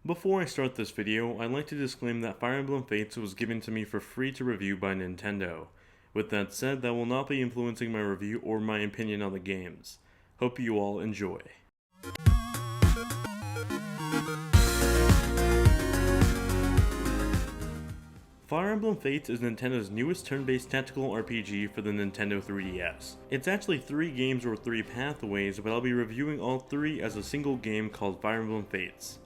Before I start this video, I'd like to disclaim that Fire Emblem Fates was given to me for free to review by Nintendo. With that said, that will not be influencing my review or my opinion on the games. Hope you all enjoy. Fire Emblem Fates is Nintendo's newest turn-based tactical RPG for the Nintendo 3DS. It's actually 3 games or 3 pathways, but I'll be reviewing all 3 as a single game called Fire Emblem Fates.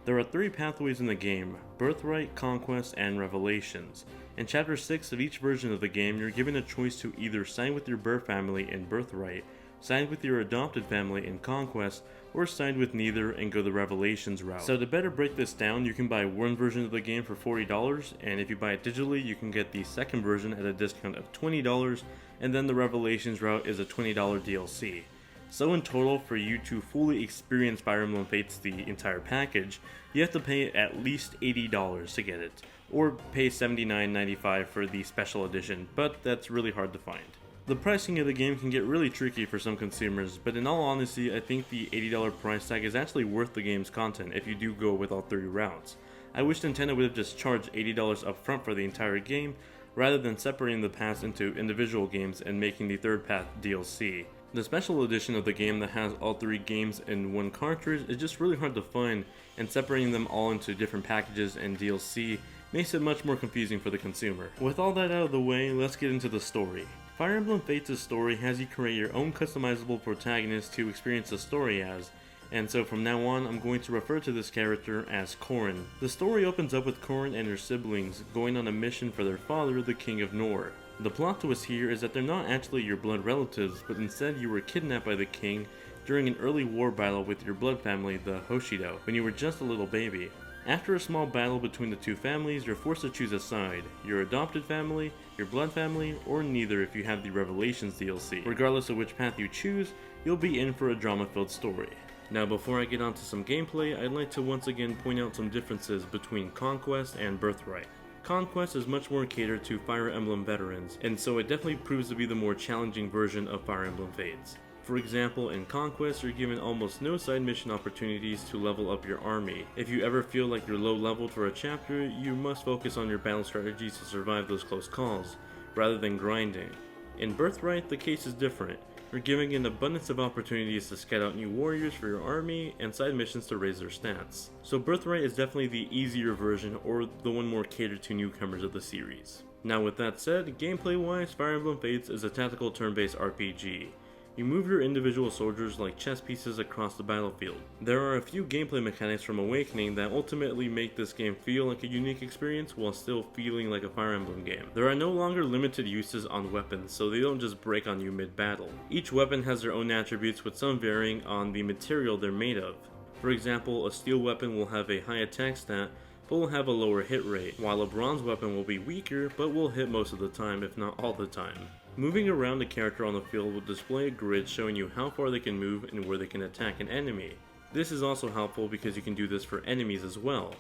There are 3 pathways in the game: Birthright, Conquest, and Revelations. In Chapter 6 of each version of the game, you're given a choice to either side with your birth family in Birthright, side with your adopted family in Conquest, or side with neither and go the Revelations route. So to better break this down, you can buy one version of the game for $40, and if you buy it digitally, you can get the second version at a discount of $20, and then the Revelations route is a $20 DLC. So in total, for you to fully experience Fire Emblem Fates the entire package, you have to pay at least $80 to get it, or pay $79.95 for the special edition, but that's really hard to find. The pricing of the game can get really tricky for some consumers, but in all honesty, I think the $80 price tag is actually worth the game's content if you do go with all 3 routes. I wish Nintendo would have just charged $80 up front for the entire game, rather than separating the paths into individual games and making the third path DLC. The special edition of the game that has all 3 games in one cartridge is just really hard to find, and separating them all into different packages and DLC makes it much more confusing for the consumer. With all that out of the way, let's get into the story. Fire Emblem Fates' story has you create your own customizable protagonist to experience the story as, and so from now on I'm going to refer to this character as Corrin. The story opens up with Corrin and her siblings going on a mission for their father, the King of Nor. The plot twist here is that they're not actually your blood relatives, but instead you were kidnapped by the king during an early war battle with your blood family, the Hoshido, when you were just a little baby. After a small battle between the 2 families, you're forced to choose a side: your adopted family, your blood family, or neither if you have the Revelations DLC. Regardless of which path you choose, you'll be in for a drama-filled story. Now before I get onto some gameplay, I'd like to once again point out some differences between Conquest and Birthright. Conquest is much more catered to Fire Emblem veterans, and so it definitely proves to be the more challenging version of Fire Emblem Fates. For example, in Conquest, you're given almost no side mission opportunities to level up your army. If you ever feel like you're low leveled for a chapter, you must focus on your battle strategies to survive those close calls, rather than grinding. In Birthright, the case is different. You're given an abundance of opportunities to scout out new warriors for your army and side missions to raise their stats. So Birthright is definitely the easier version, or the one more catered to newcomers of the series. Now with that said, gameplay wise, Fire Emblem Fates is a tactical turn-based RPG. You move your individual soldiers like chess pieces across the battlefield. There are a few gameplay mechanics from Awakening that ultimately make this game feel like a unique experience while still feeling like a Fire Emblem game. There are no longer limited uses on weapons, so they don't just break on you mid-battle. Each weapon has their own attributes, with some varying on the material they're made of. For example, a steel weapon will have a high attack stat, but will have a lower hit rate, while a bronze weapon will be weaker, but will hit most of the time, if not all the time. Moving around a character on the field will display a grid showing you how far they can move and where they can attack an enemy. This is also helpful because you can do this for enemies as well.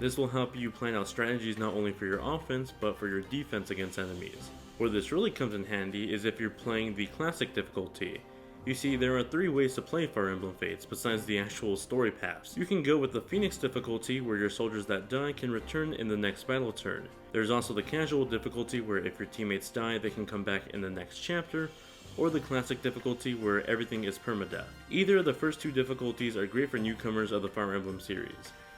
This will help you plan out strategies not only for your offense, but for your defense against enemies. Where this really comes in handy is if you're playing the classic difficulty. You see, there are 3 ways to play Fire Emblem Fates besides the actual story paths. You can go with the Phoenix difficulty, where your soldiers that die can return in the next battle turn. There's also the casual difficulty, where if your teammates die, they can come back in the next chapter, or the classic difficulty, where everything is permadeath. Either of the first 2 difficulties are great for newcomers of the Fire Emblem series.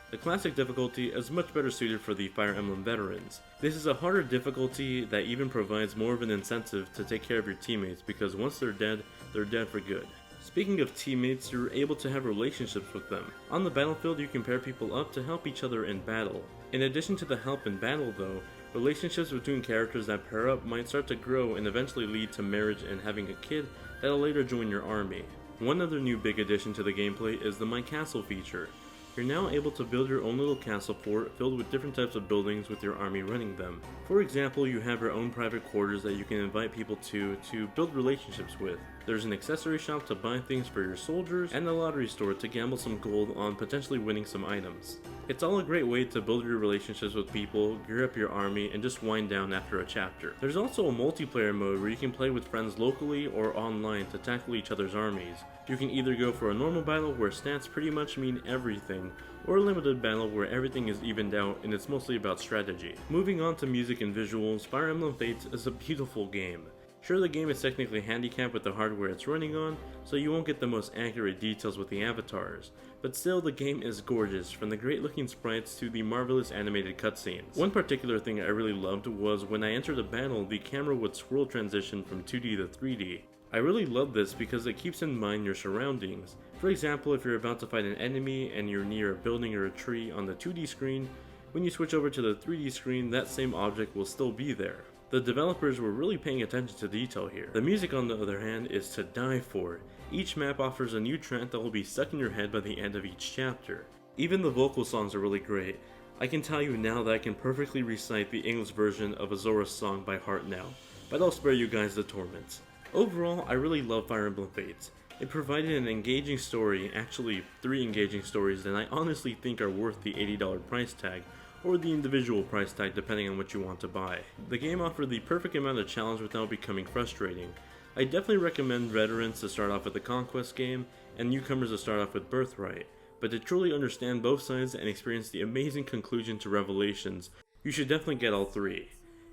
The classic difficulty is much better suited for the Fire Emblem veterans. This is a harder difficulty that even provides more of an incentive to take care of your teammates, because once they're dead for good. Speaking of teammates, you're able to have relationships with them. On the battlefield, you can pair people up to help each other in battle. In addition to the help in battle though, relationships between characters that pair up might start to grow and eventually lead to marriage and having a kid that'll later join your army. One other new big addition to the gameplay is the My Castle feature. You're now able to build your own little castle fort filled with different types of buildings with your army running them. For example, you have your own private quarters that you can invite people to build relationships with. There's an accessory shop to buy things for your soldiers, and a lottery store to gamble some gold on potentially winning some items. It's all a great way to build your relationships with people, gear up your army, and just wind down after a chapter. There's also a multiplayer mode where you can play with friends locally or online to tackle each other's armies. You can either go for a normal battle where stats pretty much mean everything, or a limited battle where everything is evened out and it's mostly about strategy. Moving on to music and visuals, Fire Emblem Fates is a beautiful game. Sure, the game is technically handicapped with the hardware it's running on, so you won't get the most accurate details with the avatars, but still the game is gorgeous, from the great looking sprites to the marvelous animated cutscenes. One particular thing I really loved was when I entered a battle, the camera would scroll transition from 2D to 3D. I really love this because it keeps in mind your surroundings. For example, if you're about to fight an enemy and you're near a building or a tree on the 2D screen, when you switch over to the 3D screen, that same object will still be there. The developers were really paying attention to detail here. The music, on the other hand, is to die for. Each map offers a new track that will be stuck in your head by the end of each chapter. Even the vocal songs are really great. I can tell you now that I can perfectly recite the English version of Azora's song by heart now, but I'll spare you guys the torments. Overall, I really love Fire Emblem Fates. It provided an engaging story, actually 3 engaging stories that I honestly think are worth the $80 price tag, or the individual price tag depending on what you want to buy. The game offered the perfect amount of challenge without becoming frustrating. I definitely recommend veterans to start off with the Conquest game, and newcomers to start off with Birthright, but to truly understand both sides and experience the amazing conclusion to Revelations, you should definitely get all 3.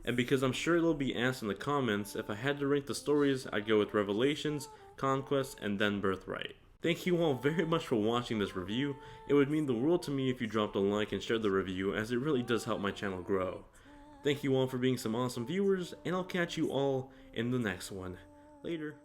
And because I'm sure it'll be asked in the comments, if I had to rank the stories, I'd go with Revelations, Conquest, and then Birthright. Thank you all very much for watching this review. It would mean the world to me if you dropped a like and shared the review, as it really does help my channel grow. Thank you all for being some awesome viewers, and I'll catch you all in the next one. Later.